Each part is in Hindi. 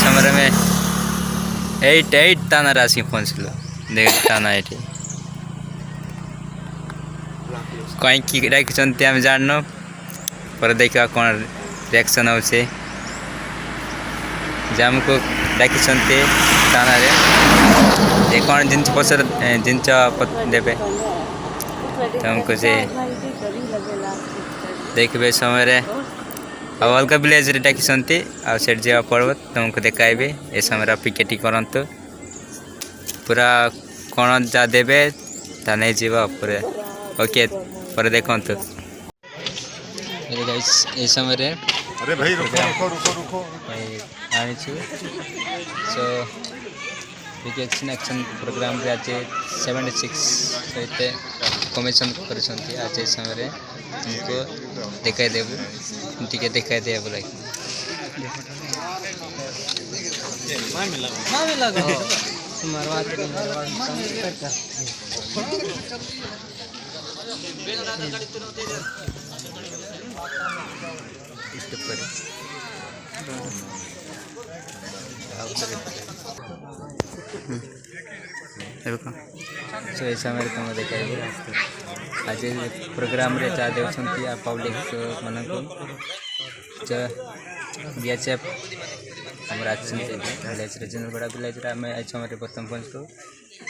समय में 8 ताना राशि पहुँचल देख ताना ये कहीं डाकिंट आम जान पर देखा कौन रिएक्शन होचे आमको डाकिंट थाना रे कौन जिन पसर जिन देवे तुमको से देखबे समय अब अलग विलेज डाकिंट आठ जावा पड़ो तुमको देखाइबे ए समय पिकेटी करतु पूरा कौन जा देवे ता नहीं जीवा पूरे ओके पर देखते ये समय अरे भाई रुको आनी सो रिजेक्शन एक्शन प्रोग्राम रे आज 76 सहित कमीशन कर आज समय तुमको देखाई देबू टिके देखाई दे बोला सो ये समय तुम देखा आज प्रोग्राम रे चा दे पब्लिक मन को बीएचएफ आम विलेज जनगड़ा विलेज आम समय प्रथम पहुँचू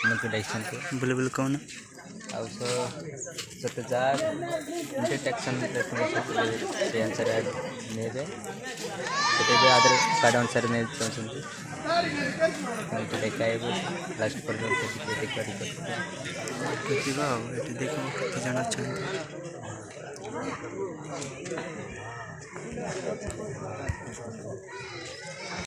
मन डाक बुले बुले कौन आउ सो जा डिटेक्शन से अनुसार नहीं आधार कार्ड अनुसार नहीं चाहते देखा लास्ट पर्यटन देख जन अच्छा